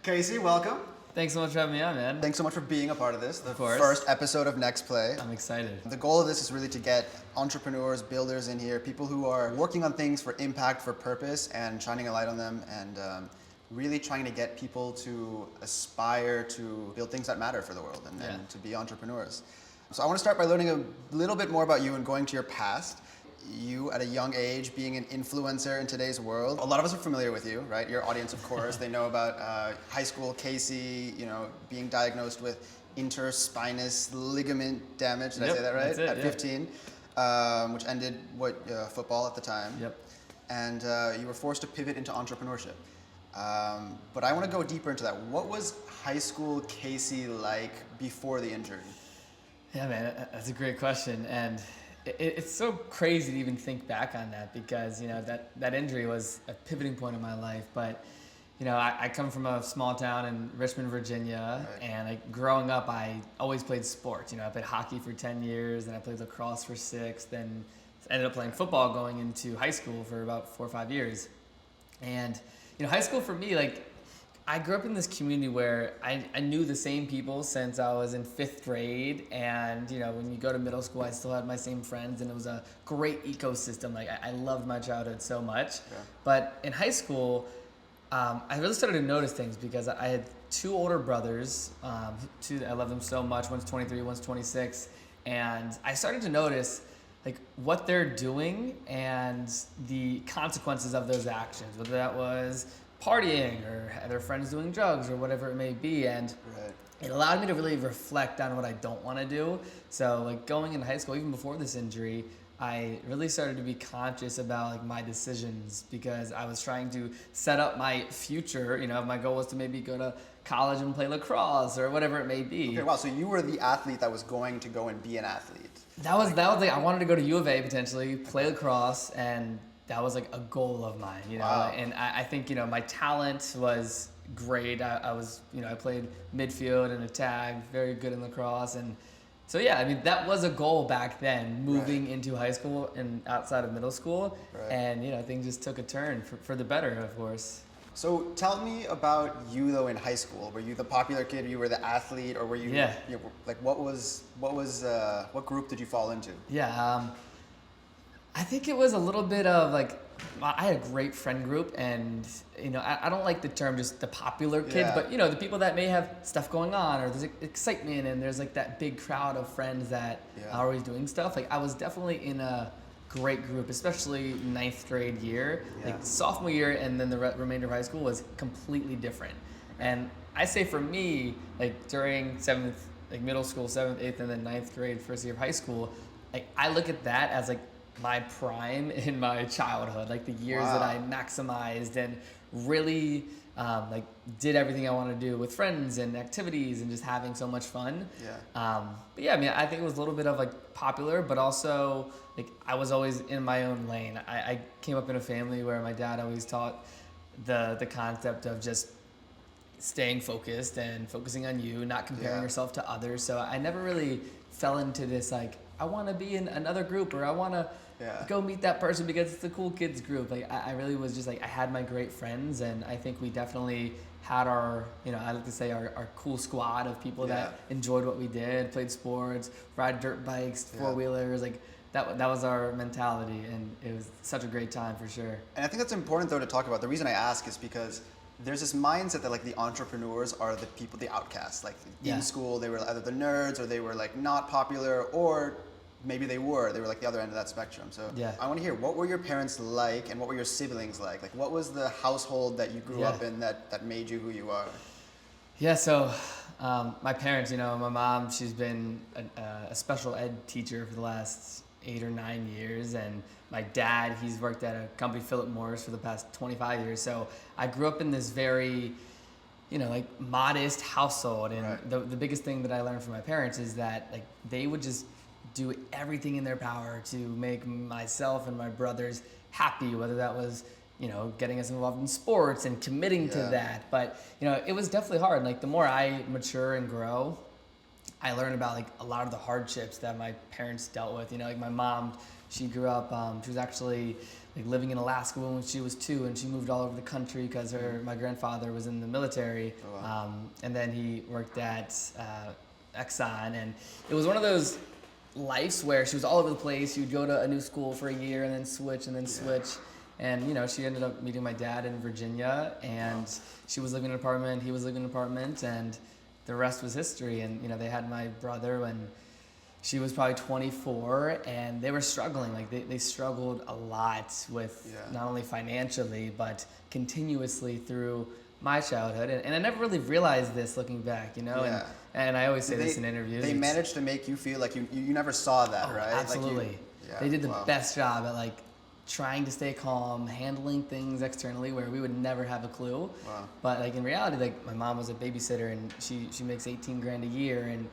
Casey, welcome. Thanks so much for having me on, man. Thanks so much for being a part of this, the course. first episode of NextPlay. I'm excited. The goal of this is really to get entrepreneurs, builders in here, people who are working on things for impact, for purpose, and shining a light on them, and really trying to get people to aspire to build things that matter for the world and to be entrepreneurs. So I want to start by learning a little bit more about you and going to your past. You, at a young age, being an influencer in today's world. A lot of us are familiar with you, right? Your audience, of course, they know about high school Casey, being diagnosed with interspinous ligament damage. Did I say that right? That's it, at 15, which ended football at the time. Yep. And you were forced to pivot into entrepreneurship. But I want to go deeper into that. What was high school Casey like before the injury? Yeah, man, that's a great question. And it's so crazy to even think back on that because, that injury was a pivoting point in my life. But, I come from a small town in Richmond, Virginia, right. And growing up, I always played sports. I played hockey for 10 years, and I played lacrosse for 6, then ended up playing football going into high school for about 4 or 5 years. And, high school for me, I grew up in this community where I knew the same people since I was in 5th grade, and when you go to middle school, I still had my same friends, and it was a great ecosystem. I loved my childhood so much. Yeah. But in high school, I really started to notice things because I had 2 older brothers. I love them so much. One's 23, one's 26, and I started to notice what they're doing and the consequences of those actions, whether that was partying or their friends doing drugs or whatever it may be. And right. It allowed me to really reflect on what I don't want to do. So going into high school, even before this injury, I really started to be conscious about my decisions because I was trying to set up my future. My goal was to maybe go to college and play lacrosse or whatever it may be. Okay, wow, so you were the athlete that was going to go and be an athlete. That was I wanted to go to U of A potentially, play lacrosse, and that was a goal of mine, Wow. And I think, my talent was great. I was, I played midfield and attack, very good in lacrosse. And so, that was a goal back then, moving right. into high school and outside of middle school. Right. And, things just took a turn for the better, of course. So tell me about you though in high school. Were you the popular kid? Or you were the athlete, or were you? Yeah. What group did you fall into? Yeah, I think it was a little bit of I had a great friend group, and I don't like the term just the popular kid, Yeah. but the people that may have stuff going on or there's excitement and there's that big crowd of friends that are always doing stuff. I was definitely in a great group, especially 9th grade year. Yeah. Sophomore year and then the remainder of high school was completely different. And I say for me, during 7th, middle school, 7th, 8th, and then 9th grade, first year of high school, I look at that as my prime in my childhood, the years Wow. that I maximized and really did everything I want to do with friends and activities and just having so much fun. Yeah. But yeah, I think it was a little bit of popular, but also I was always in my own lane. I came up in a family where my dad always taught the concept of just staying focused and focusing on you, not comparing yourself to others. So I never really fell into this I want to be in another group or I want to go meet that person because it's the cool kids group. I really was just I had my great friends, and I think we definitely had our, I like to say our cool squad of people that enjoyed what we did, played sports, ride dirt bikes, 4-wheelers, that was our mentality, and it was such a great time for sure. And I think that's important though to talk about. The reason I ask is because there's this mindset that the entrepreneurs are the people, the outcasts. In school, they were either the nerds or they were not popular, or maybe they were the other end of that spectrum. So I want to hear, what were your parents like and what were your siblings like? What was the household that you grew up in that made you who you are? Yeah, so my parents, my mom, she's been a special ed teacher for the last 8 or 9 years, and my dad, he's worked at a company, Philip Morris, for the past 25 years. So I grew up in this very, modest household, and the biggest thing that I learned from my parents is that they would just do everything in their power to make myself and my brothers happy, whether that was getting us involved in sports and committing to that. But it was definitely hard. The more I mature and grow, I learned about a lot of the hardships that my parents dealt with. My mom, she grew up, she was actually like living in Alaska when she was 2, and she moved all over the country because my grandfather was in the military. Oh, wow. And then he worked at Exxon, and it was one of those lives where she was all over the place. She would go to a new school for a year and then switch and then switch. And you know, she ended up meeting my dad in Virginia, and she was living in an apartment, he was living in an apartment, and the rest was history. And you know, they had my brother when she was probably 24, and they were struggling. Like they struggled a lot with not only financially but continuously through my childhood, and I never really realized this looking back, you know. And I always say this in interviews. They managed to make you feel like you never saw that, right? Absolutely. Like they did the best job at like trying to stay calm, handling things externally where we would never have a clue. Wow. But like in reality, like my mom was a babysitter, and she makes 18 grand a year, and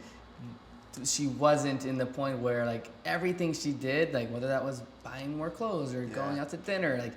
she wasn't in the point where like everything she did, like whether that was buying more clothes or going out to dinner, like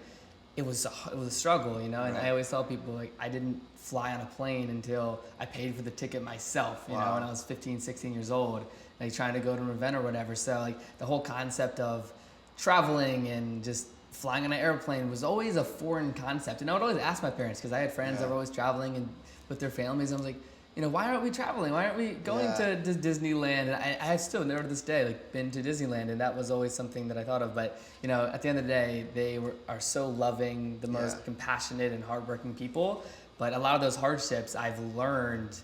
it was a struggle, you know. And I always tell people, like, I didn't fly on a plane until I paid for the ticket myself, you know, when I was 15, 16 years old, like trying to go to an event or whatever. So like the whole concept of traveling and just flying on an airplane was always a foreign concept. And I would always ask my parents, because I had friends that were always traveling and with their families, and I was like, you know, why aren't we traveling? Why aren't we going to Disneyland? And I still never to this day like been to Disneyland, and that was always something that I thought of. But you know, at the end of the day, they are so loving, the most compassionate and hardworking people. But a lot of those hardships I've learned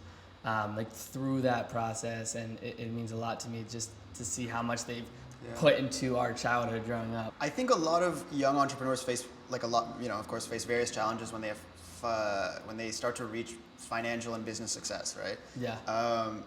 like through that process, and it means a lot to me just to see how much they've put into our childhood growing up. I think a lot of young entrepreneurs face of course, face various challenges when they start to reach financial and business success, right? Yeah.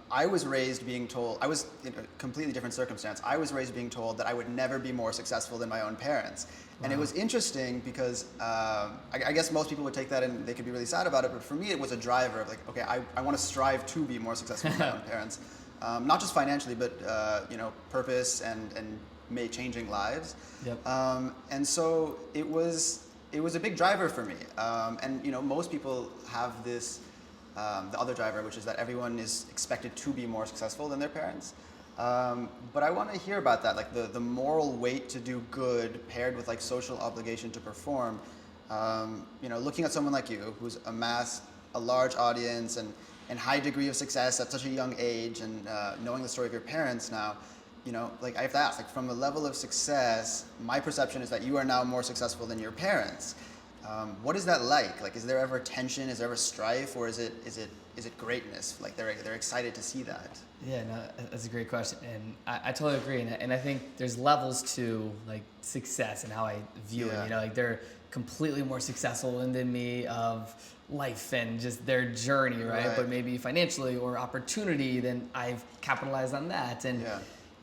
I was raised being told, I was in a completely different circumstance. I was raised being told that I would never be more successful than my own parents. And it was interesting because I guess most people would take that and they could be really sad about it, but for me it was a driver of like, okay, I want to strive to be more successful than my own parents. Not just financially, but purpose and changing lives. Yep. And so it was a big driver for me. And you know, most people have this the other driver, which is that everyone is expected to be more successful than their parents. But I want to hear about that, like the moral weight to do good paired with like social obligation to perform. Looking at someone like you who's amassed a large audience and high degree of success at such a young age, and knowing the story of your parents now, you know, like I have to ask, like from a level of success, my perception is that you are now more successful than your parents. What is that like? Like, is there ever tension? Is there ever strife, or is it greatness? Like they're excited to see that. Yeah, no, that's a great question, and I totally agree. And I think there's levels to like success and how I view it. You know, like they're completely more successful than me of life and just their journey, right? But maybe financially or opportunity, then I've capitalized on that. And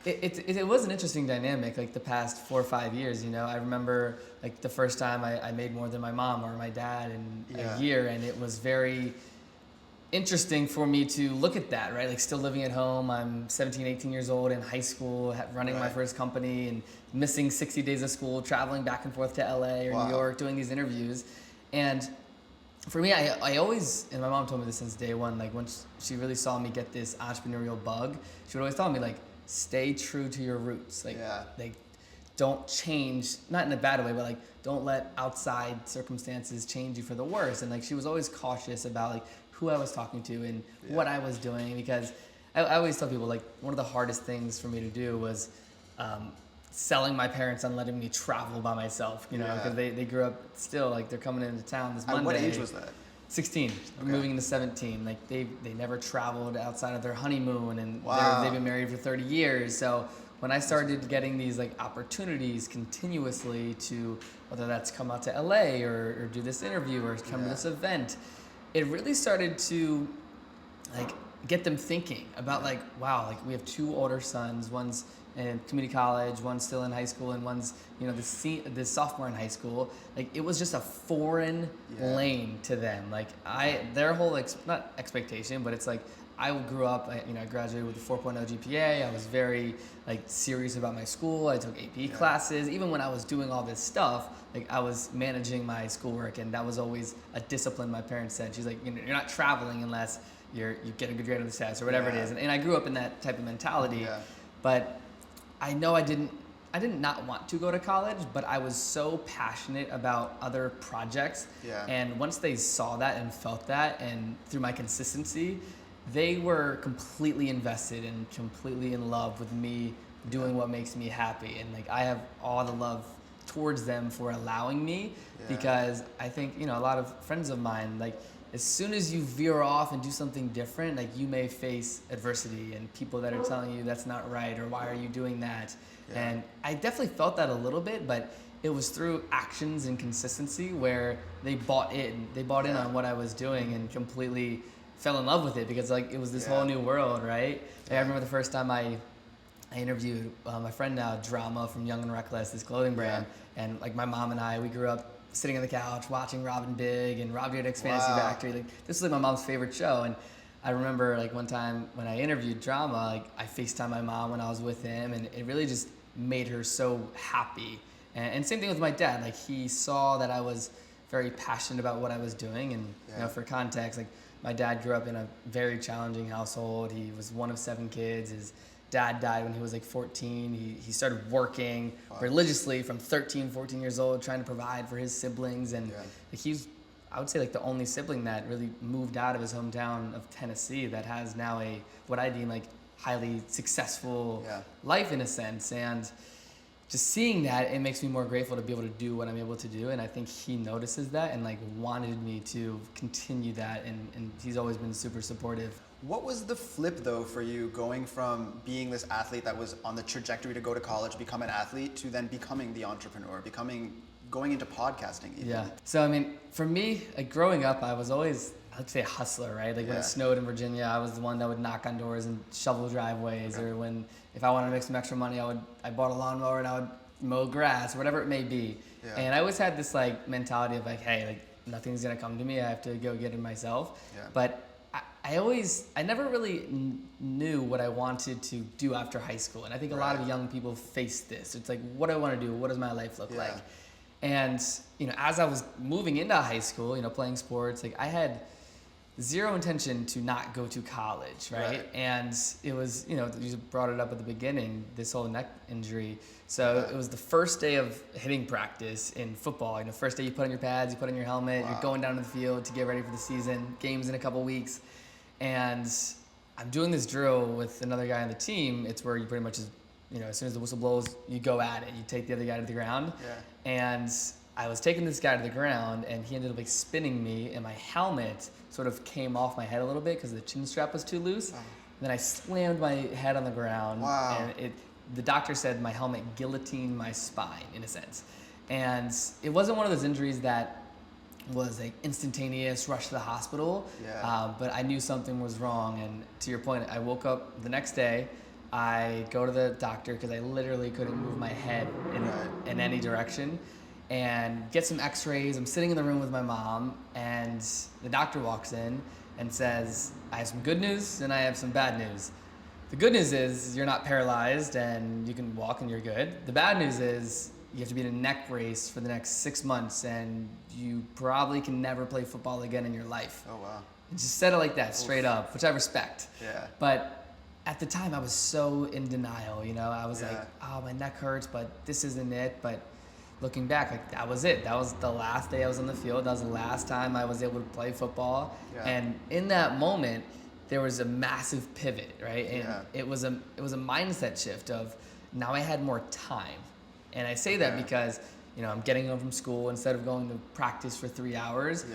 it was an interesting dynamic, like the past 4 or 5 years, you know. I remember like the first time I made more than my mom or my dad in a year, and it was very interesting for me to look at that, right? Like still living at home, I'm 17, 18 years old, in high school, running my first company, and missing 60 days of school, traveling back and forth to LA or New York, doing these interviews. And for me, I always, and my mom told me this since day one, like once she really saw me get this entrepreneurial bug, she would always tell me like, stay true to your roots. Like don't change, not in a bad way, but like don't let outside circumstances change you for the worse. And like she was always cautious about like who I was talking to and what I was doing, because I always tell people like one of the hardest things for me to do was selling my parents on letting me travel by myself, you know, because they grew up still, like they're coming into town this Monday. At what age was that? 16. I'm moving into 17. Like they never traveled outside of their honeymoon, and they've been married for 30 years. So when I started getting these like opportunities continuously to, whether that's come out to LA or do this interview or come to this event, it really started to like get them thinking about like, wow, like we have 2 older sons, one's in community college, one's still in high school, and one's, you know, the sophomore in high school. Like it was just a foreign lane to them. Like their whole not expectation, but it's like I grew up, I graduated with a 4.0 GPA. I was very like serious about my school. I took AP classes. Even when I was doing all this stuff, like I was managing my schoolwork, and that was always a discipline my parents said. She's like, you know, you're not traveling unless you get a good grade on the test or whatever it is. And I grew up in that type of mentality. But I know I didn't I did not want to go to college, but I was so passionate about other projects. Yeah. And once they saw that and felt that, and through my consistency, they were completely invested and completely in love with me doing what makes me happy. And like I have all the love towards them for allowing me, because I think, you know, a lot of friends of mine, like as soon as you veer off and do something different, like you may face adversity and people that are telling you that's not right or why are you doing that. And I definitely felt that a little bit, but it was through actions and consistency where they bought in. They bought in on what I was doing and completely fell in love with it, because like it was this whole new world, right? I remember the first time I interviewed my friend now, Drama from Young and Reckless, this clothing brand, and like my mom and I, we grew up sitting on the couch watching Robin Big and Rob Dyrdek's Fantasy Factory. Like this was like my mom's favorite show, and I remember like one time when I interviewed Drama, like I FaceTimed my mom when I was with him, and it really just made her so happy. And same thing with my dad. Like he saw that I was very passionate about what I was doing, and you know, for context, like my dad grew up in a very challenging household. He was one of 7 kids. His dad died when he was like 14. He started working religiously from 13, 14 years old, trying to provide for his siblings. And like he's, I would say, like the only sibling that really moved out of his hometown of Tennessee that has now a, what I deem like highly successful life in a sense. And just seeing that, it makes me more grateful to be able to do what I'm able to do. And I think he notices that and like wanted me to continue that. And he's always been super supportive. What was the flip though for you, going from being this athlete that was on the trajectory to go to college, become an athlete, to then becoming the entrepreneur, going into podcasting even? Yeah. So I mean, for me, like growing up, I was always, I'd say, a hustler, right? Like when it snowed in Virginia, I was the one that would knock on doors and shovel driveways. Or when, if I wanted to make some extra money, I bought a lawnmower and I would mow grass, or whatever it may be. And I always had this like mentality of like, hey, like nothing's gonna come to me. I have to go get it myself. But I never really knew what I wanted to do after high school. And I think a lot of young people face this. It's like, what do I want to do? What does my life look like? And, you know, as I was moving into high school, you know, playing sports, like I had zero intention to not go to college, right? And it was, you know, you brought it up at the beginning, this whole neck injury. So it was the first day of hitting practice in football. You know, first day you put on your pads, you put on your helmet, you're going down to the field to get ready for the season, games in a couple weeks. And I'm doing this drill with another guy on the team. It's where you pretty much just, you know, as soon as the whistle blows, you go at it. You take the other guy to the ground. And I was taking this guy to the ground, and he ended up like spinning me, and my helmet sort of came off my head a little bit because the chin strap was too loose. And then I slammed my head on the ground, and the doctor said my helmet guillotined my spine in a sense. And it wasn't one of those injuries that was like instantaneous rush to the hospital, but I knew something was wrong. And to your point, I woke up the next day, I go to the doctor because I literally couldn't move my head in any direction, and get some x-rays. I'm sitting in the room with my mom, and the doctor walks in and says, I have some good news and I have some bad news. The good news is you're not paralyzed and you can walk and you're good. The bad news is you have to be in a neck brace for the next 6 months, and you probably can never play football again in your life. Oh, wow. And just said it like that, straight up, which I respect. But at the time, I was so in denial, you know? I was like, oh, my neck hurts, but this isn't it. But looking back, like that was it. That was the last day I was on the field. That was the last time I was able to play football. And in that moment, there was a massive pivot, right? And it was a mindset shift of now I had more time. And I say that because, you know, I'm getting home from school. Instead of going to practice for 3 hours,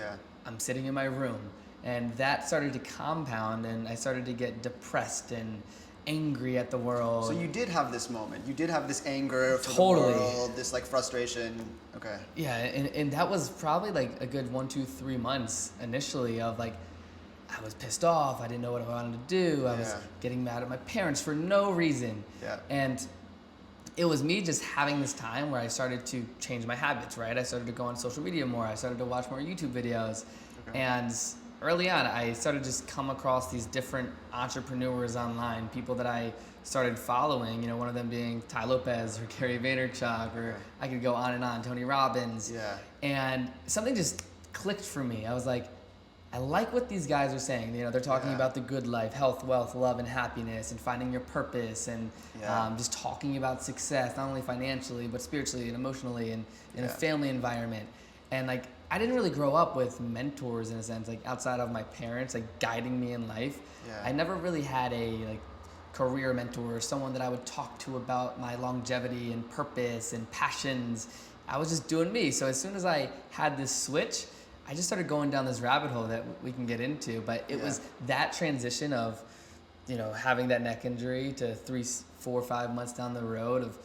I'm sitting in my room. And that started to compound, and I started to get depressed and angry at the world. So you did have this moment. You did have this anger for the world, this like frustration. Okay. Yeah, and that was probably like a good 1, 2, 3 months initially of like, I was pissed off. I didn't know what I wanted to do. I was getting mad at my parents for no reason. And it was me just having this time where I started to change my habits, right? I started to go on social media more. I started to watch more YouTube videos. And early on, I started to just come across these different entrepreneurs online, people that I started following, you know, one of them being Ty Lopez or Gary Vaynerchuk, or I could go on and on, Tony Robbins. And something just clicked for me. I was like, I like what these guys are saying. You know, they're talking Yeah. about the good life, health, wealth, love, and happiness, and finding your purpose, and Yeah. just talking about success, not only financially but spiritually and emotionally, and in a Yeah. family environment. And like, I didn't really grow up with mentors in a sense, like outside of my parents, like guiding me in life. Yeah. I never really had a like career mentor or someone that I would talk to about my longevity and purpose and passions. I was just doing me. So as soon as I had this switch, I just started going down this rabbit hole that we can get into. But it was that transition of, you know, having that neck injury to 3, 4, 5 months down the road of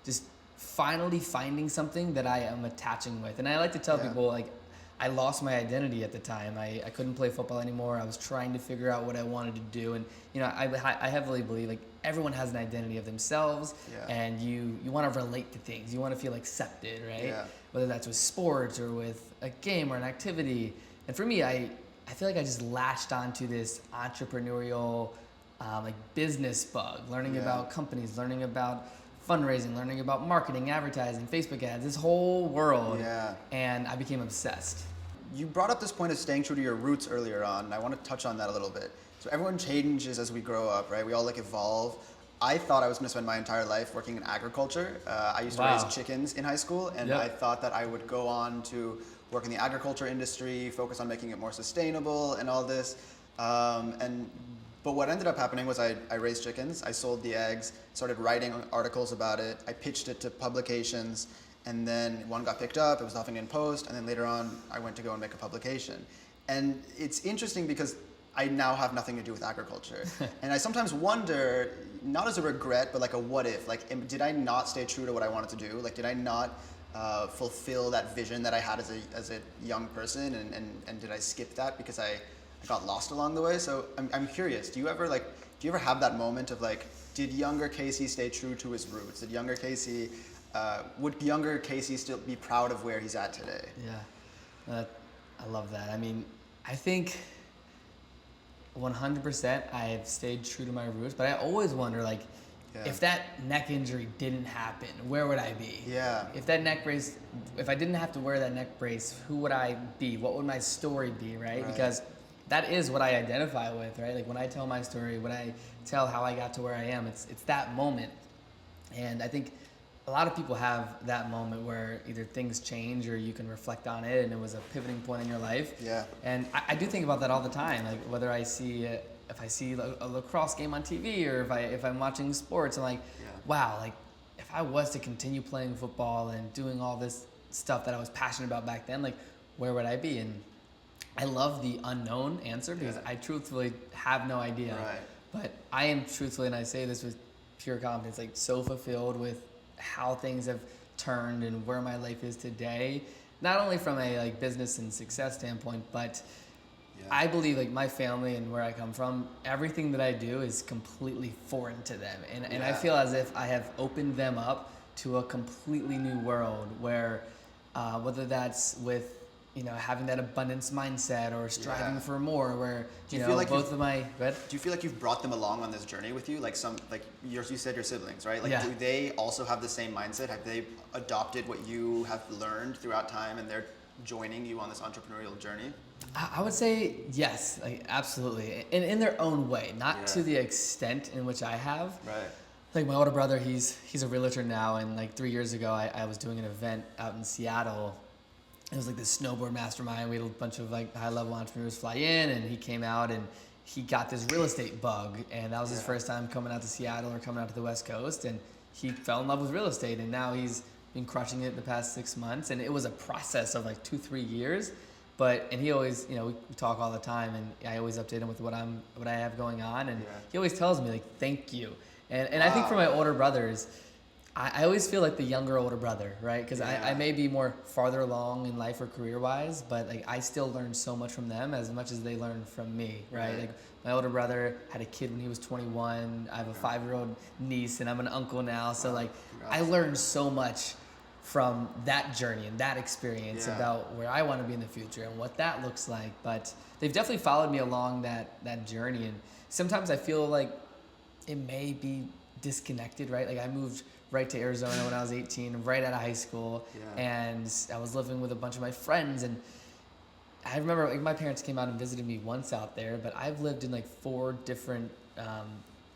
just finally finding something that I am attaching with. And I like to tell people, like, I lost my identity at the time. I couldn't play football anymore. I was trying to figure out what I wanted to do. And, you know, I heavily believe, like, everyone has an identity of themselves, and you want to relate to things. You want to feel accepted, right? Yeah. Whether that's with sports or with a game or an activity. And for me, I feel like I just latched onto this entrepreneurial, like, business bug, learning about companies, learning about fundraising, learning about marketing, advertising, Facebook ads, this whole world. Yeah. And I became obsessed. You brought up this point of staying true to your roots earlier on, and I want to touch on that a little bit. So everyone changes as we grow up, right? We all like evolve. I thought I was going to spend my entire life working in agriculture. I used to raise chickens in high school, and I thought that I would go on to work in the agriculture industry, focus on making it more sustainable and all this. But what ended up happening was I raised chickens, I sold the eggs, started writing articles about it, I pitched it to publications, and then one got picked up, it was the Huffington Post, and then later on I went to go and make a publication. And it's interesting because I now have nothing to do with agriculture. And I sometimes wonder, not as a regret, but like a what if, like did I not stay true to what I wanted to do? Like did I not fulfill that vision that I had as a young person, and did I skip that because I got lost along the way? So I'm curious, do you ever have that moment of like, did younger Casey stay true to his roots? Did younger Casey, would younger Casey still be proud of where he's at today? Yeah, I love that. I mean, I think 100% I've stayed true to my roots, but I always wonder, like, if that neck injury didn't happen, where would I be? Yeah. If that neck brace, if I didn't have to wear that neck brace, who would I be? What would my story be, right? Because that is what I identify with, right? Like when I tell my story, when I tell how I got to where I am, it's that moment. And I think a lot of people have that moment where either things change or you can reflect on it and it was a pivoting point in your life. Yeah. And I do think about that all the time, like whether I see if I see a lacrosse game on TV or if I'm watching sports, I'm like, wow, like if I was to continue playing football and doing all this stuff that I was passionate about back then, like where would I be? And I love the unknown answer because I truthfully have no idea. Right. But I am truthfully, and I say this with pure confidence, like so fulfilled with how things have turned and where my life is today. Not only from a like business and success standpoint, but I believe like my family and where I come from, everything that I do is completely foreign to them. And I feel as if I have opened them up to a completely new world where whether that's with, you know, having that abundance mindset or striving for more, where you know like both of my. Do you feel like you've brought them along on this journey with you? Like you said, your siblings, right? Like, do they also have the same mindset? Have they adopted what you have learned throughout time, and they're joining you on this entrepreneurial journey? I would say yes, like absolutely, in their own way, not to the extent in which I have. Right. Like my older brother, he's a realtor now, and like 3 years ago, I was doing an event out in Seattle. It was like this snowboard mastermind. We had a bunch of like high-level entrepreneurs fly in, and he came out and he got this real estate bug, and that was his first time coming out to Seattle or coming out to the West Coast, and he fell in love with real estate, and now he's been crushing it the past 6 months, and it was a process of like 2-3 years, and he always, you know, we talk all the time, and I always update him with what I have going on, and he always tells me like thank you, and I think for my older brothers, I always feel like the younger older brother, right? Because I may be more farther along in life or career-wise, but like I still learn so much from them as much as they learn from me, right? Like my older brother had a kid when he was 21. I have a 5-year-old niece, and I'm an uncle now. So like I learned so much from that journey and that experience about where I want to be in the future and what that looks like. But they've definitely followed me along that journey. And sometimes I feel like it may be disconnected, right? Like I moved right to Arizona when I was 18, right out of high school, and I was living with a bunch of my friends, and I remember like my parents came out and visited me once out there, but I've lived in like 4 different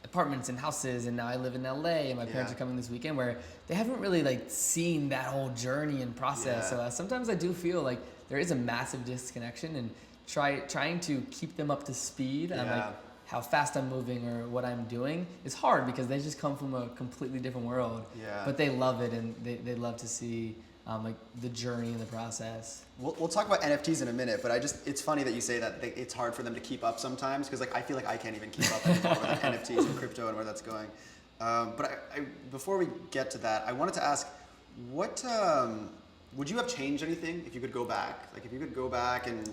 apartments and houses, and now I live in LA, and my parents Yeah. are coming this weekend, where they haven't really like seen that whole journey and process. Yeah. So sometimes I do feel like there is a massive disconnection, and trying to keep them up to speed on like Yeah. how fast I'm moving or what I'm doing is hard because they just come from a completely different world. Yeah. But they love it, and they love to see like the journey and the process. We'll talk about NFTs in a minute, but it's funny that you say that it's hard for them to keep up sometimes, because like I feel like I can't even keep up anymore with NFTs and crypto and where that's going. But before we get to that, I wanted to ask, what would you have changed anything if you could go back? Like if you could go back and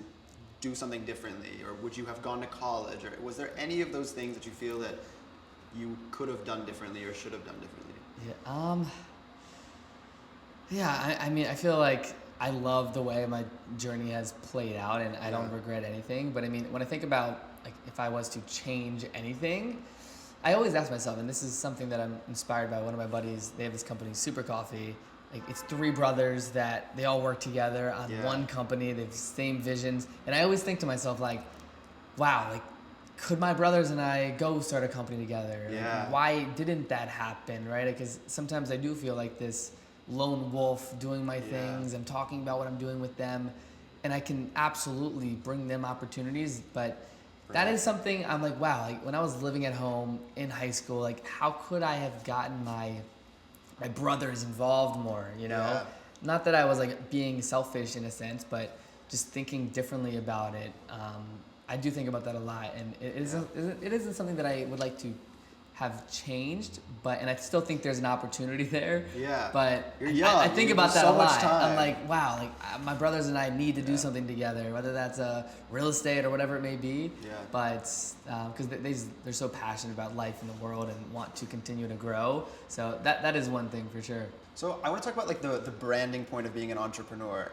do something differently, or would you have gone to college, or was there any of those things that you feel that you could have done differently or should have done differently? Yeah, I mean, I feel like I love the way my journey has played out, and I don't regret anything. But I mean, when I think about like if I was to change anything, I always ask myself, and this is something that I'm inspired by. One of my buddies, they have this company, Super Coffee. Like it's 3 brothers that they all work together on one company. They have the same visions, and I always think to myself like, wow, like could my brothers and I go start a company together? Yeah. Like, why didn't that happen, right? Because sometimes I do feel like this lone wolf doing my things. I'm talking about what I'm doing with them, and I can absolutely bring them opportunities, but that is something I'm like, wow, like when I was living at home in high school, like how could I have gotten my brothers involved more, you know? Yeah. Not that I was like being selfish in a sense, but just thinking differently about it. I do think about that a lot, and it isn't something that I would like to have changed, and I still think there's an opportunity there. Yeah. But You're young. I think about that so a much lot. time. I'm like, wow, like my brothers and I need to do something together, whether that's real estate or whatever it may be. Yeah. But because they're so passionate about life in the world and want to continue to grow. So that is one thing for sure. So I want to talk about like the branding point of being an entrepreneur.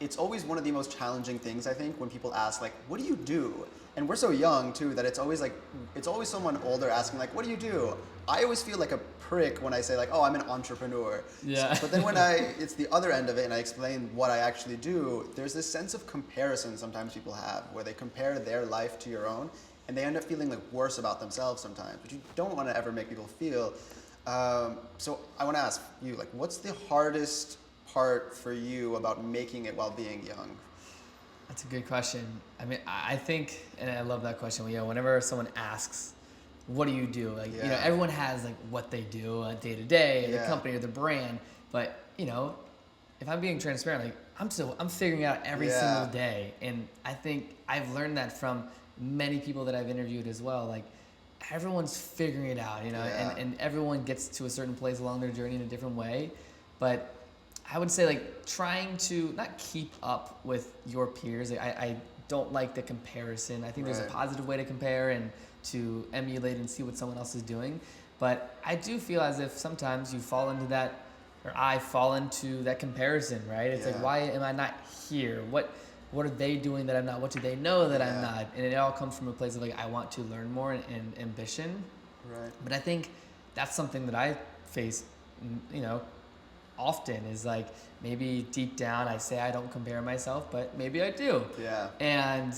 It's always one of the most challenging things, I think, when people ask like, what do you do? And we're so young too that it's always someone older asking like, what do you do? I always feel like a prick when I say like, oh, I'm an entrepreneur. Yeah. But then when it's the other end of it and I explain what I actually do, there's this sense of comparison sometimes people have where they compare their life to your own, and they end up feeling like worse about themselves sometimes, which you don't want to ever make people feel. So I want to ask you, like, what's the hardest part for you about making it while being young? That's a good question. I mean, I think, and I love that question. You know, whenever someone asks, "What do you do?" Like, you know, everyone has like what they do day to day, the company or the brand. But you know, if I'm being transparent, like I'm figuring out every single day, and I think I've learned that from many people that I've interviewed as well. Like, everyone's figuring it out, you know, and everyone gets to a certain place along their journey in a different way. But I would say like trying to not keep up with your peers. Like, I don't like the comparison. I think there's a positive way to compare and to emulate and see what someone else is doing. But I do feel as if sometimes you fall into that, or I fall into that comparison, right? It's like, why am I not here? What are they doing that I'm not? What do they know that I'm not? And it all comes from a place of like, I want to learn more and ambition. Right. But I think that's something that I face, you know, often is like maybe deep down I say I don't compare myself, but maybe I do. Yeah. And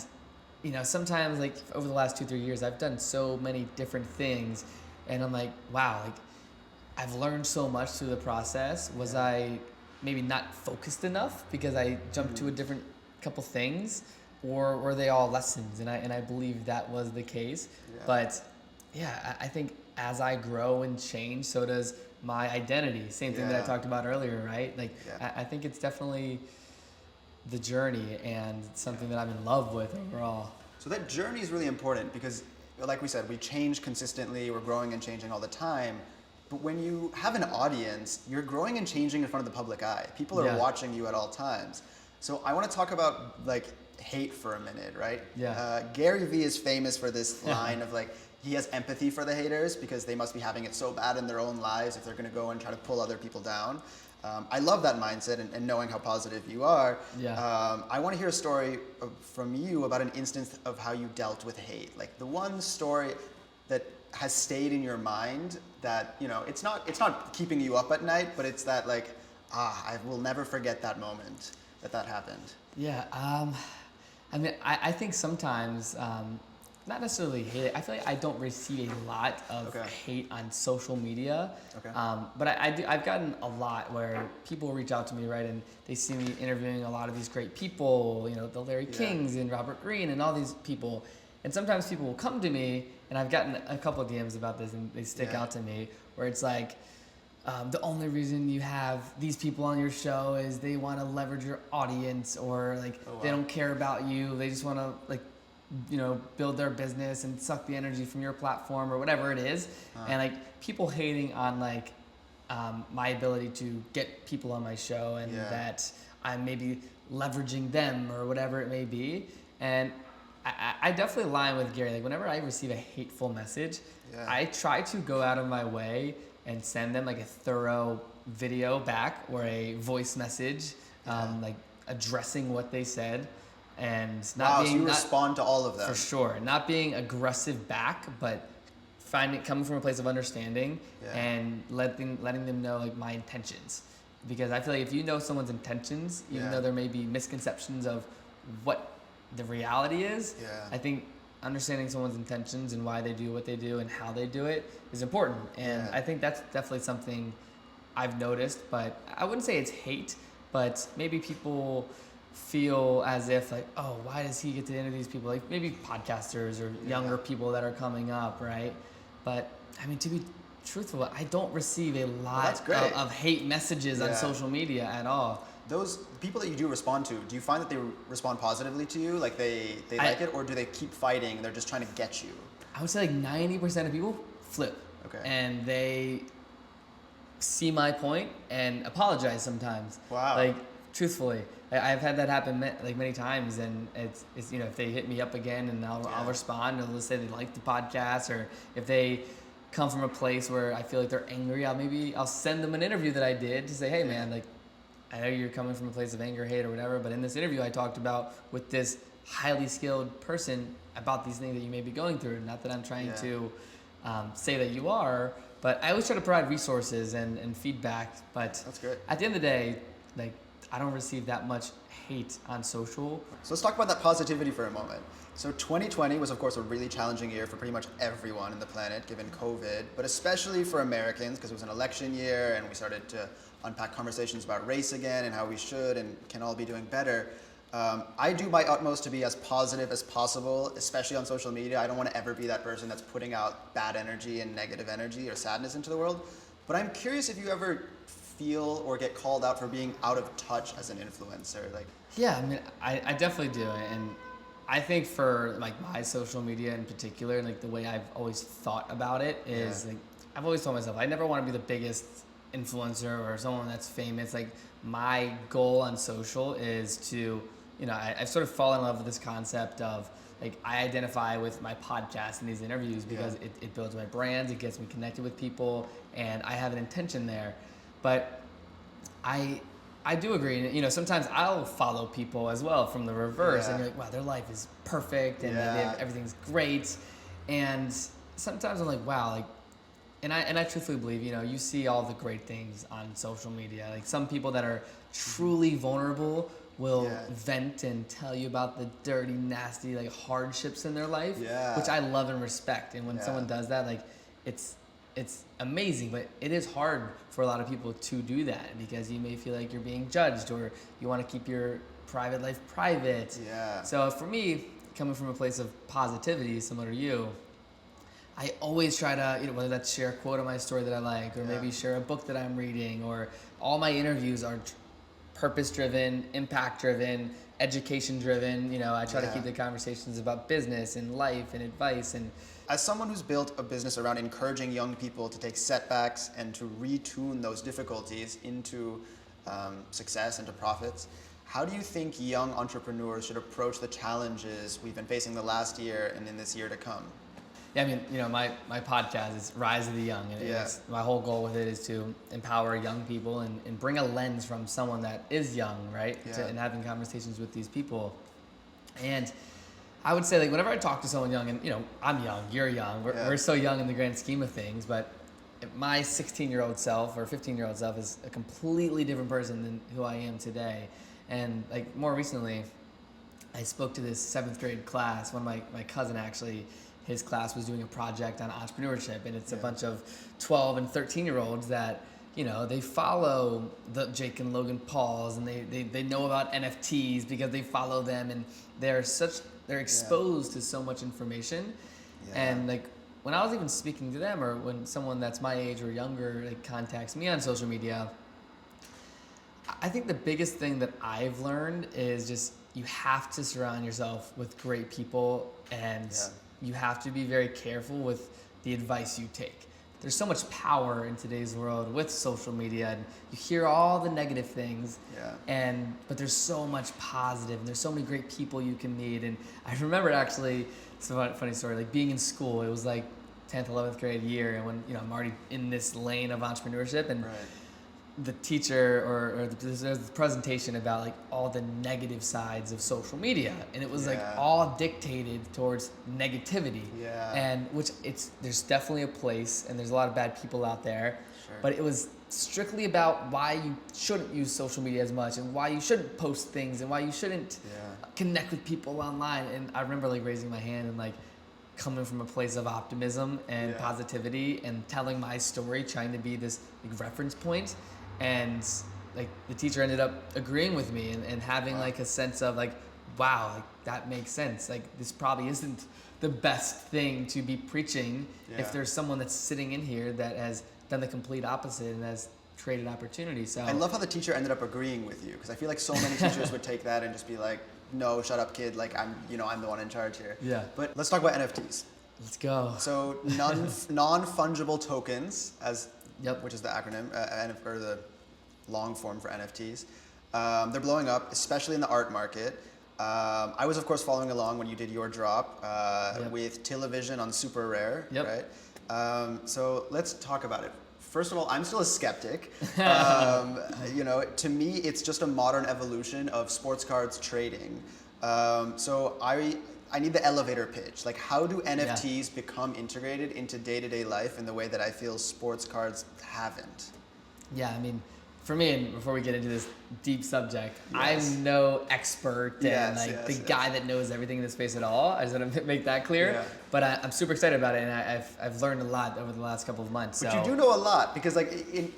you know, sometimes like over the last 2-3 years I've done so many different things, and I'm like, wow, like I've learned so much through the process. Was I maybe not focused enough because I jumped to a different couple things, or were they all lessons? And I believe that was the case. But yeah, I think as I grow and change, so does my identity. Same thing that I talked about earlier, right? Like I think it's definitely the journey and something that I'm in love with overall. So that journey is really important because, like we said, we change consistently, we're growing and changing all the time. But when you have an audience, you're growing and changing in front of the public eye. People are watching you at all times. So I want to talk about like hate for a minute, right? Yeah. Gary Vee is famous for this line of like, he has empathy for the haters because they must be having it so bad in their own lives if they're going to go and try to pull other people down. I love that mindset and knowing how positive you are. I want to hear a story from you about an instance of how you dealt with hate. Like the one story that has stayed in your mind that, you know, it's not keeping you up at night, but it's that like, I will never forget that moment that happened. Yeah. I mean, I think sometimes, not necessarily hate. I feel like I don't receive a lot of Okay. hate on social media. Okay. But I've gotten a lot where people reach out to me, right, and they see me interviewing a lot of these great people, you know, the Larry Yeah. Kings and Robert Greene and all these people. And sometimes people will come to me, and I've gotten a couple of DMs about this, and they stick Yeah. out to me, where it's like, the only reason you have these people on your show is they want to leverage your audience, or like Oh, they wow. don't care about you. They just want to like, you know, build their business and suck the energy from your platform or whatever it is. And like people hating on like my ability to get people on my show, and Yeah. that I'm maybe leveraging them or whatever it may be. And I definitely align with Gary. Like whenever I receive a hateful message, Yeah. I try to go out of my way and send them like a thorough video back or a voice message, like addressing what they said, and not Wow, so being you not, respond to all of them. for sure, not being aggressive back, but coming from a place of understanding, Yeah. and letting them know like my intentions. Because I feel like if you know someone's intentions, even Yeah. though there may be misconceptions of what the reality is, Yeah. I think understanding someone's intentions and why they do what they do and how they do it is important. And Yeah. I think that's definitely something I've noticed, but I wouldn't say it's hate, but maybe people feel as if like, oh, why does he get to interview these people? Like maybe podcasters or younger people that are coming up, right? But I mean, to be truthful, I don't receive a that's lot great. of hate messages on Yeah. social media at all. Those people that you do respond to, do you find that they respond positively to you? Like they I- like it, or do they keep fighting and they're just trying to get you? I would say like 90% of people flip. Okay. And they see my point and apologize sometimes. Wow. Like truthfully, I've had that happen like many times, and it's you know, if they hit me up again, and I'll Yeah. respond, and they'll say they like the podcast, or if they come from a place where I feel like they're angry, I'll send them an interview that I did to say, hey man, like I know you're coming from a place of anger, hate, or whatever, but in this interview I talked about with this highly skilled person about these things that you may be going through. Not that I'm trying Yeah. to say that you are, but I always try to provide resources and feedback. But That's great. at the end of the day, like I don't receive that much hate on social. So let's talk about that positivity for a moment. So 2020 was, of course, a really challenging year for pretty much everyone in the planet, given COVID, but especially for Americans, because it was an election year, and we started to unpack conversations about race again and how we should and can all be doing better. I do my utmost to be as positive as possible, especially on social media. I don't want to ever be that person that's putting out bad energy and negative energy or sadness into the world. But I'm curious if you ever feel or get called out for being out of touch as an influencer. Like, Yeah, I mean, I definitely do, and I think for like my social media in particular, and like the way I've always thought about it is Yeah. like I've always told myself I never want to be the biggest influencer or someone that's famous. Like my goal on social is to, you know, I've sort of fallen in love with this concept of like I identify with my podcast and these interviews because Yeah. it builds my brand, it gets me connected with people, and I have an intention there. But I do agree, and you know, sometimes I'll follow people as well from the reverse, and Yeah. you're like, wow, their life is perfect, and Yeah. everything's great, and sometimes I'm like, wow, like, and I truthfully believe, you know, you see all the great things on social media. Like some people that are truly vulnerable will Yeah. vent and tell you about the dirty, nasty, like hardships in their life, Yeah. which I love and respect. And when Yeah. someone does that, like, it's amazing, but it is hard for a lot of people to do that because you may feel like you're being judged, or you want to keep your private life private. Yeah. So for me, coming from a place of positivity, similar to you, I always try to, you know, whether that's share a quote of my story that I like, or Yeah. maybe share a book that I'm reading, or all my interviews are purpose-driven, impact-driven, education-driven. You know, I try to Yeah. keep the conversations about business and life and advice. And As someone who's built a business around encouraging young people to take setbacks and to retune those difficulties into success, into profits, how do you think young entrepreneurs should approach the challenges we've been facing the last year and in this year to come? yeah, I mean, you know, my podcast is Rise of the Young, and Yeah. my whole goal with it is to empower young people and bring a lens from someone that is young, right? Yeah. And having conversations with these people. And I would say, like, whenever I talk to someone young, and, you know, I'm young, you're young, Yeah. we're so young in the grand scheme of things, but my 16-year-old self or 15-year-old self is a completely different person than who I am today. And, like, more recently, I spoke to this 7th grade class. One of my cousin actually, his class was doing a project on entrepreneurship, and it's a bunch of 12 and 13-year-olds that, you know, they follow the Jake and Logan Pauls, and they know about NFTs because they follow them, and they're exposed to so much information. And like when I was even speaking to them, or when someone that's my age or younger like contacts me on social media, I think the biggest thing that I've learned is just you have to surround yourself with great people, and you have to be very careful with the advice you take. There's so much power in today's world with social media, and you hear all the negative things, but there's so much positive, and there's so many great people you can meet. And I remember actually, it's a funny story, like being in school, it was like 10th, 11th grade year, and when, you know, I'm already in this lane of entrepreneurship, and the teacher or there's the presentation about like all the negative sides of social media, and it was like all dictated towards negativity, and there's definitely a place, and there's a lot of bad people out there, but it was strictly about why you shouldn't use social media as much, and why you shouldn't post things, and why you shouldn't connect with people online. And I remember like raising my hand and like coming from a place of optimism and positivity, and telling my story, trying to be this like reference point. And like the teacher ended up agreeing with me, and having like a sense of like, wow, like that makes sense. Like this probably isn't the best thing to be preaching if there's someone that's sitting in here that has done the complete opposite and has created opportunity. So I love how the teacher ended up agreeing with you, because I feel like so many teachers would take that and just be like, no, shut up, kid. Like I'm the one in charge here. Yeah. But let's talk about NFTs. Let's go. So non-fungible tokens, which is the acronym, or the long form for NFTs. They're blowing up, especially in the art market. I was, of course, following along when you did your drop with Television on Super Rare, right? So let's talk about it. First of all, I'm still a skeptic. You know, to me, it's just a modern evolution of sports cards trading. So I need the elevator pitch. Like, how do NFTs become integrated into day-to-day life in the way that I feel sports cards haven't? Yeah, I mean, for me, and before we get into this deep subject, I'm no expert and the guy that knows everything in this space at all. I just want to make that clear. Yeah. But I'm super excited about it, and I've learned a lot over the last couple of months. But you do know a lot, because like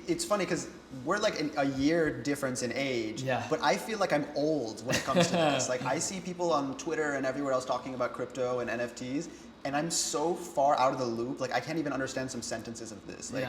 it's funny because we're like a year difference in age. Yeah. But I feel like I'm old when it comes to this. Like I see people on Twitter and everywhere else talking about crypto and NFTs, and I'm so far out of the loop. Like I can't even understand some sentences of this. Like,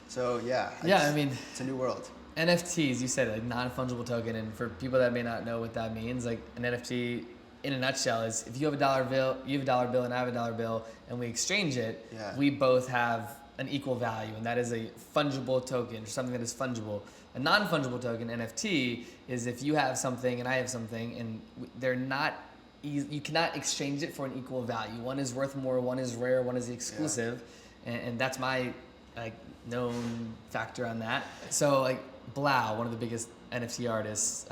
so I mean, it's a new world. NFTs, you said, like non-fungible token, and for people that may not know what that means, like an NFT in a nutshell is if you have a dollar bill, you have a dollar bill, and I have a dollar bill, and we exchange it, we both have an equal value, and that is a fungible token, or something that is fungible. A non-fungible token, NFT, is if you have something and I have something, and they're not you cannot exchange it for an equal value. One is worth more, one is rare, one is exclusive, and that's my like known factor on that. So like Blau, one of the biggest NFT artists,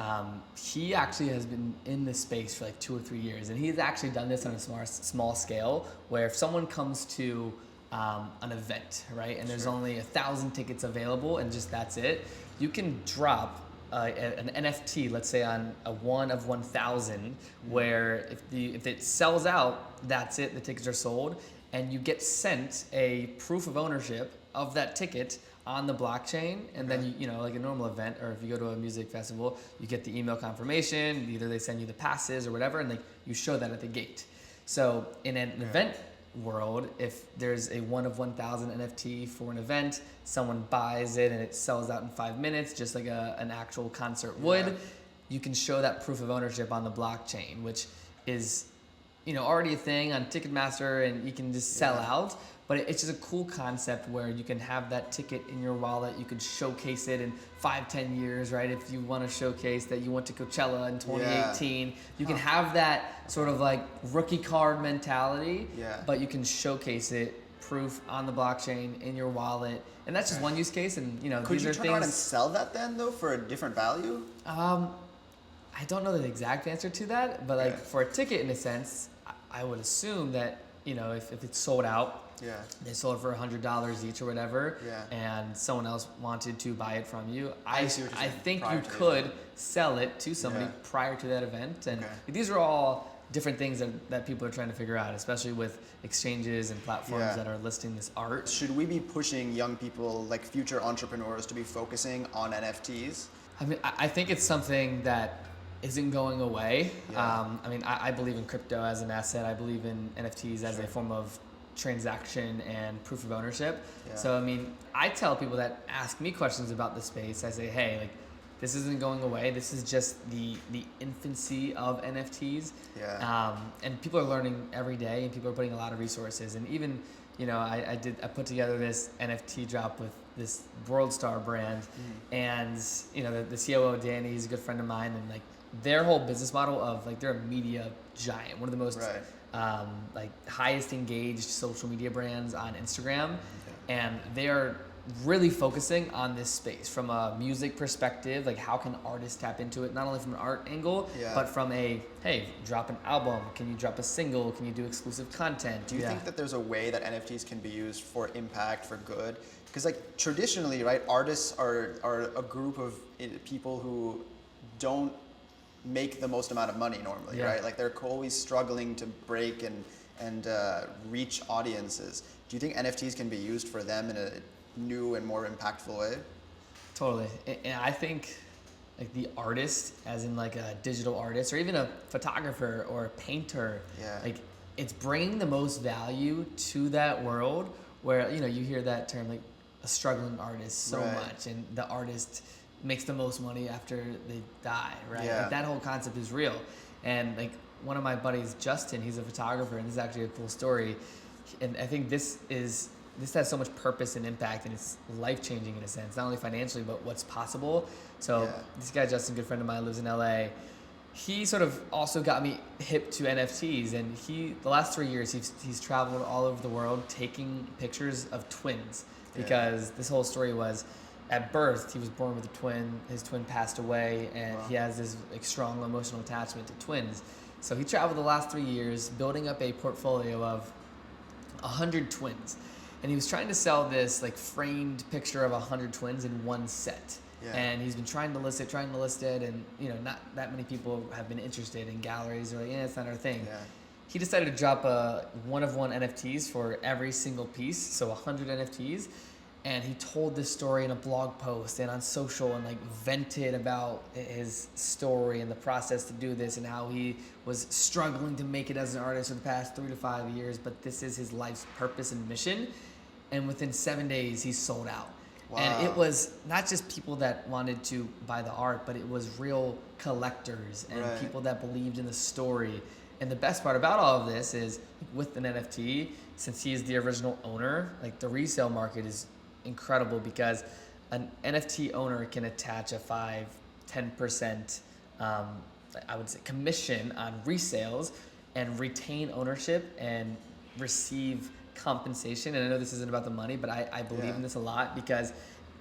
he actually has been in this space for like 2 or 3 years, and he's actually done this on a small scale, where if someone comes to an event, right, and there's only 1,000 tickets available, and just that's it, you can drop an NFT, let's say on a 1 of 1,000, where if it sells out, that's it, the tickets are sold, and you get sent a proof of ownership of that ticket on the blockchain, and then you know, like a normal event, or if you go to a music festival, you get the email confirmation, either they send you the passes or whatever, and like you show that at the gate. So in an event world, if there's a 1 of 1,000 NFT for an event, someone buys it and it sells out in 5 minutes, just like an actual concert would, you can show that proof of ownership on the blockchain, which is, you know, already a thing on Ticketmaster, and you can just sell out. But it's just a cool concept where you can have that ticket in your wallet. You can showcase it in 5-10 years, right? If you want to showcase that you went to Coachella in 2018, you can have that sort of like rookie card mentality, but you can showcase it, proof on the blockchain in your wallet. And that's just one use case. And you know, could you turn around and sell that then though for a different value? I don't know the exact answer to that, but like for a ticket in a sense, I would assume that if it's sold out, Yeah. they sold it for $100 each or whatever, Yeah. and someone else wanted to buy it from you, I see what you're I saying, think prior you to the could event. sell it to somebody Yeah. prior to that event. And Okay. these are all different things that people are trying to figure out, especially with exchanges and platforms Yeah. that are listing this art. Should we be pushing young people, like future entrepreneurs, to be focusing on NFTs? I mean, I think it's something that isn't going away. Yeah. I mean, I believe in crypto as an asset. I believe in NFTs as Sure. a form of transaction and proof of ownership. Yeah. So, I mean, I tell people that ask me questions about the space, I say, hey, like, this isn't going away. This is just the infancy of NFTs. Yeah. And people are learning every day, and people are putting a lot of resources. And even, I put together this NFT drop with this World Star brand, and the COO Danny, he's a good friend of mine, and like their whole business model of like they're a media giant, one of the most Right. like highest engaged social media brands on Instagram, and they are really focusing on this space from a music perspective, like how can artists tap into it, not only from an art angle, Yeah. but from a, hey, drop an album, can you drop a single, can you do exclusive content? Do you think that there's a way that NFTs can be used for impact, for good? Because like traditionally, right, artists are a group of people who don't make the most amount of money normally, Yeah. right? Like they're always struggling to break and reach audiences. Do you think NFTs can be used for them in a new and more impactful way? Totally. And I think like the artist, as in like a digital artist or even a photographer or a painter, Yeah. like it's bringing the most value to that world where, you hear that term like a struggling artist so Right. much, and the artist makes the most money after they die, right? Yeah. Like that whole concept is real. And like one of my buddies, Justin, he's a photographer, and this is actually a cool story. And I think this has so much purpose and impact, and it's life-changing in a sense, not only financially, but what's possible. So Yeah. this guy, Justin, a good friend of mine, lives in LA. He sort of also got me hip to NFTs, and the last 3 years, he's traveled all over the world taking pictures of twins, because this whole story was, at birth, he was born with a twin, his twin passed away, and he has this like, strong emotional attachment to twins. So he traveled the last 3 years building up a portfolio of 100 twins. And he was trying to sell this like framed picture of 100 twins in one set. Yeah. And he's been trying to list it, and not that many people have been interested in galleries. They're like, it's not our thing. Yeah. He decided to drop a one-of-one NFTs for every single piece, so 100 NFTs. And he told this story in a blog post and on social, and like vented about his story and the process to do this, and how he was struggling to make it as an artist for the past 3 to 5 years, but this is his life's purpose and mission. And within 7 days, he sold out. Wow. And it was not just people that wanted to buy the art, but it was real collectors and Right. people that believed in the story. And the best part about all of this is with an NFT, since he is the original owner, like the resale market is incredible, because an NFT owner can attach a 5-10% I would say commission on resales and retain ownership and receive compensation. And I know this isn't about the money, but I believe in this a lot, because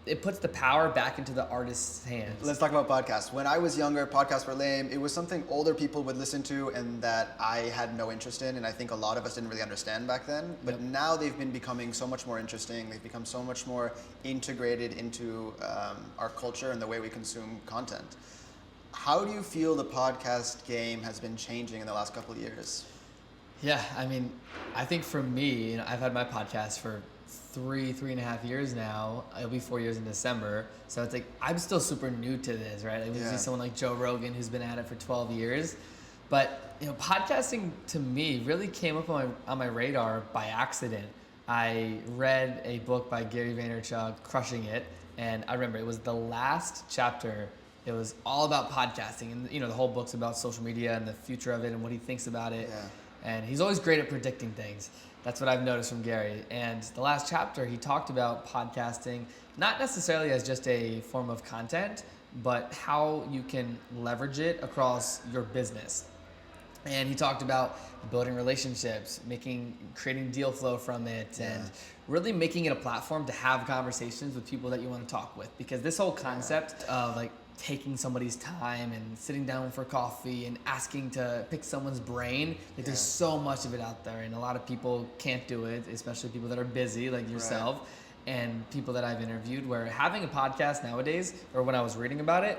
it puts the power back into the artist's hands. Let's talk about podcasts. When I was younger, podcasts were lame. It was something older people would listen to and that I had no interest in, and I think a lot of us didn't really understand back then. But now they've been becoming so much more interesting. They've become so much more integrated into our culture and the way we consume content. How do you feel the podcast game has been changing in the last couple of years? Yeah, I mean, I think for me, I've had my podcast for 3.5 years now. It'll be 4 years in December. So it's like, I'm still super new to this, right? Like, we see someone like Joe Rogan who's been at it for 12 years. But, podcasting to me really came up on my radar by accident. I read a book by Gary Vaynerchuk, Crushing It. And I remember it was the last chapter. It was all about podcasting. And, the whole book's about social media and the future of it and what he thinks about it. Yeah. And he's always great at predicting things. That's what I've noticed from Gary. And the last chapter, he talked about podcasting, not necessarily as just a form of content, but how you can leverage it across your business. And he talked about building relationships, creating deal flow from it, and really making it a platform to have conversations with people that you want to talk with. Because this whole concept of like taking somebody's time and sitting down for coffee and asking to pick someone's brain. Like there's so much of it out there, and a lot of people can't do it, especially people that are busy like yourself and people that I've interviewed, where having a podcast nowadays, or when I was reading about it,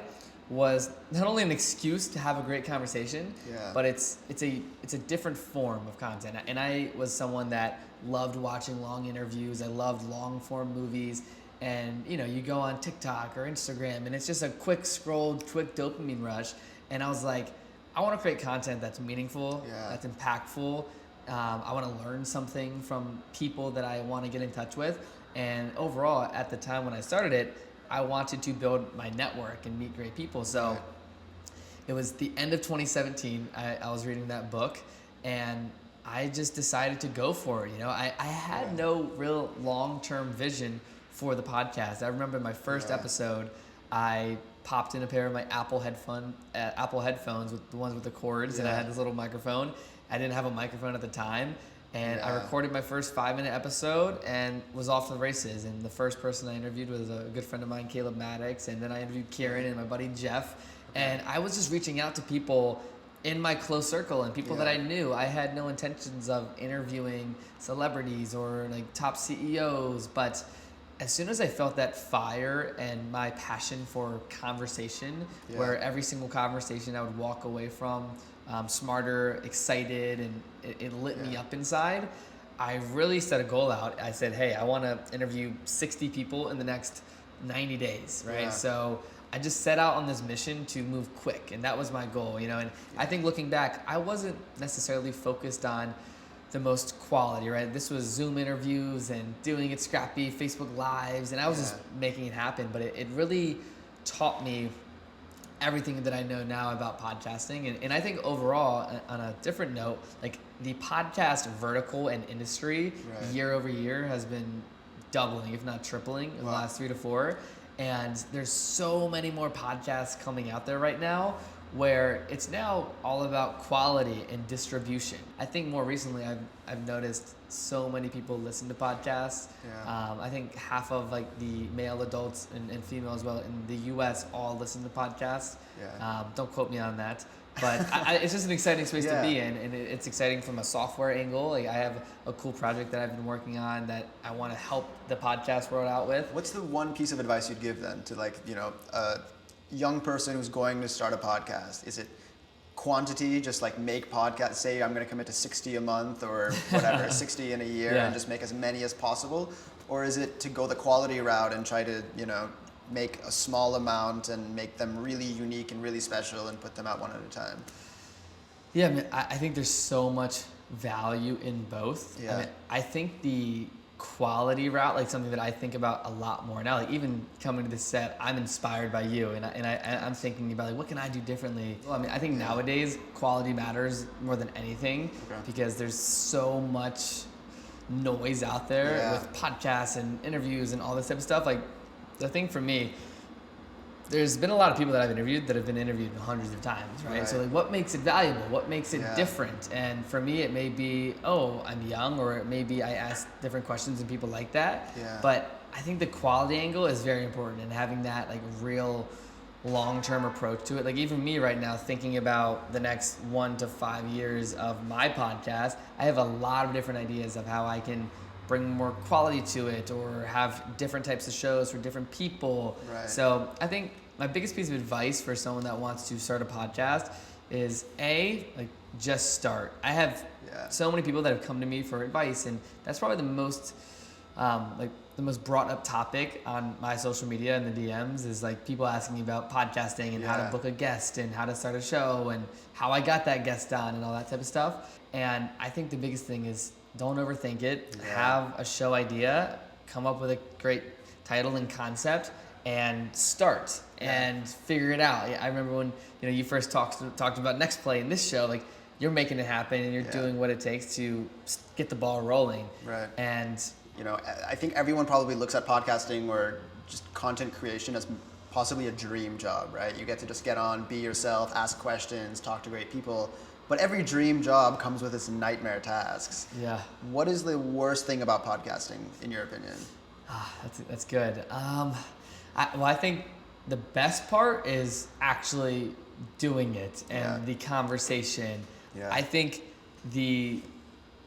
was not only an excuse to have a great conversation, but it's a different form of content. And I was someone that loved watching long interviews. I loved long form movies. And you go on TikTok or Instagram and it's just a quick scroll, quick dopamine rush. And I was like, I want to create content that's meaningful, that's impactful. I want to learn something from people that I want to get in touch with. And overall, at the time when I started it, I wanted to build my network and meet great people. So it was the end of 2017. I was reading that book and I just decided to go for it. I had no real long-term vision for the podcast. I remember my first episode, I popped in a pair of my Apple headphones with the ones with the cords, and I had this little microphone. I didn't have a microphone at the time, and I recorded my first 5-minute episode and was off to the races. And the first person I interviewed was a good friend of mine, Caleb Maddox, and then I interviewed Kieran and my buddy Jeff. And I was just reaching out to people in my close circle and people that I knew. I had no intentions of interviewing celebrities or like top CEOs, but as soon as I felt that fire and my passion for conversation, where every single conversation I would walk away from smarter, excited, and it lit me up inside, I really set a goal out. I said, hey, I want to interview 60 people in the next 90 days, right? So I just set out on this mission to move quick, and that was my goal, And I think looking back, I wasn't necessarily focused on the most quality, right? This was Zoom interviews and doing it scrappy, Facebook Lives, and I was just making it happen. But it really taught me everything that I know now about podcasting. And I think overall, on a different note, like the podcast vertical and industry year over year has been doubling, if not tripling, in the last 3 to 4. And there's so many more podcasts coming out there right now, where it's now all about quality and distribution. I think more recently I've noticed so many people listen to podcasts. I think half of like the male adults and female as well in the US all listen to podcasts. Don't quote me on that. But it's just an exciting space to be in, and it's exciting from a software angle. Like I have a cool project that I've been working on that I want to help the podcast world out with. What's the one piece of advice you'd give then to a young person who's going to start a podcast? Is it quantity, just like make podcasts, say I'm going to commit to 60 a month or whatever, 60 in a year and just make as many as possible? Or is it to go the quality route and try to, make a small amount and make them really unique and really special and put them out one at a time? Yeah, I mean, I think there's so much value in both. I think the quality route, like something that I think about a lot more now, like even coming to this set, I'm inspired by you, and I'm thinking about like what can I do differently. Well, I mean, I think nowadays quality matters more than anything because there's so much noise out there with podcasts and interviews and all this type of stuff. Like the thing for me, there's been a lot of people that I've interviewed that have been interviewed hundreds of times, right? So like what makes it valuable? What makes it different? And for me, it may be, I'm young, or it may be I ask different questions and people like that. But I think the quality angle is very important, and having that like real long-term approach to it. Like even me right now, thinking about the next 1 to 5 years of my podcast, I have a lot of different ideas of how I can bring more quality to it or have different types of shows for different people. So I think my biggest piece of advice for someone that wants to start a podcast is just start. I have so many people that have come to me for advice, and that's probably the most brought up topic on my social media and the DMs is like people asking me about podcasting and how to book a guest and how to start a show and how I got that guest on and all that type of stuff. And I think the biggest thing is don't overthink it. Have a show idea, come up with a great title and concept, and start and figure it out. I remember when you first talked about NextPlay in this show, like you're making it happen and you're doing what it takes to get the ball rolling. And I think everyone probably looks at podcasting or just content creation as possibly a dream job, right? You get to just get on, be yourself, ask questions, talk to great people. But every dream job comes with its nightmare tasks. What is the worst thing about podcasting, in your opinion? That's good. I think the best part is actually doing it and Yeah. the conversation. Yeah. I think the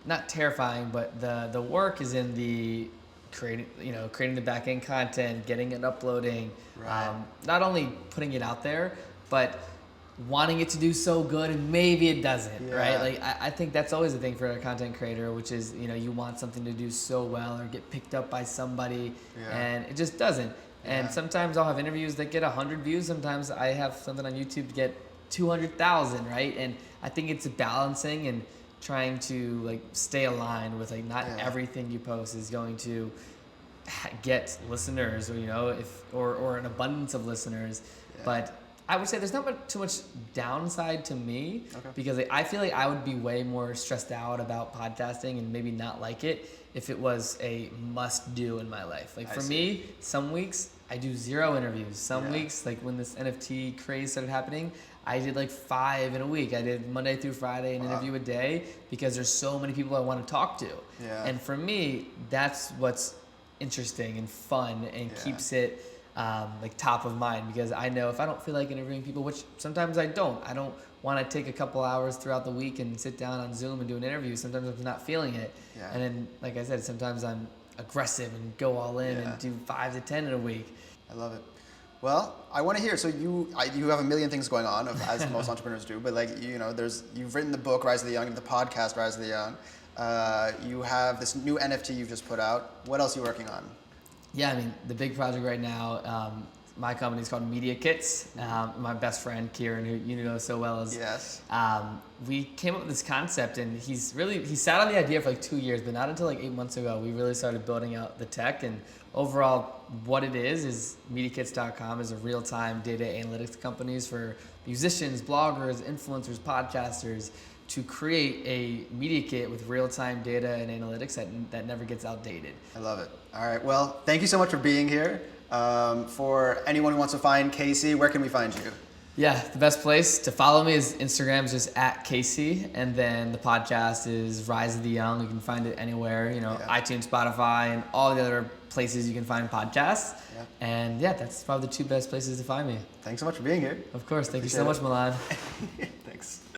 not terrifying, but the work is in the creating the back end content, getting it uploading, Right. not only putting it out there, but wanting it to do so good and maybe it doesn't, Yeah. right? Like I think that's always a thing for a content creator, which is you want something to do so well or get picked up by somebody, Yeah. and it just doesn't. And Yeah. sometimes I'll have interviews that get 100 views. Sometimes I have something on YouTube to get 200,000, right? And I think it's balancing and trying to like stay aligned with like not Yeah. everything you post is going to get listeners, or an abundance of listeners. Yeah. But I would say there's not too much downside to me, Okay. because like, I feel like I would be way more stressed out about podcasting and maybe not like it if it was a must do in my life. Like I for see. me, some weeks I do 0 interviews. Some Yeah. weeks, like when this NFT craze started happening, I did like 5 in a week. I did Monday through Friday, an Wow. interview a day, because there's so many people I want to talk to. Yeah. And for me, that's what's interesting and fun and Yeah. keeps it like top of mind, because I know if I don't feel like interviewing people, which sometimes I don't want to take a couple hours throughout the week and sit down on Zoom and do an interview. Sometimes I'm not feeling it. Yeah. And then, like I said, sometimes I'm aggressive and go all in Yeah. and do 5 to 10 in a week. I love it. Well, I want to hear. So you have a million things going on, as most entrepreneurs do. But like you've written the book Rise of the Young, and the podcast Rise of the Young. You have this new NFT you've just put out. What else are you working on? Yeah, I mean, the big project right now, my company is called Media Kits. My best friend, Kieran, who you know so well, Yes. we came up with this concept, and he sat on the idea for like 2 years, but not until like 8 months ago, we really started building out the tech. And overall, what it is MediaKits.com is a real-time data analytics companies for musicians, bloggers, influencers, podcasters, to create a media kit with real-time data and analytics that never gets outdated. I love it. All right. Well, thank you so much for being here. For anyone who wants to find Casey, where can we find you? Yeah, the best place to follow me is Instagram, is just @Casey, and then the podcast is Rise of the Young. You can find it anywhere, Yeah. iTunes, Spotify, and all the other places you can find podcasts. Yeah. And yeah, that's probably the 2 best places to find me. Thanks so much for being here. Of course, thank you so much, Appreciate Milan.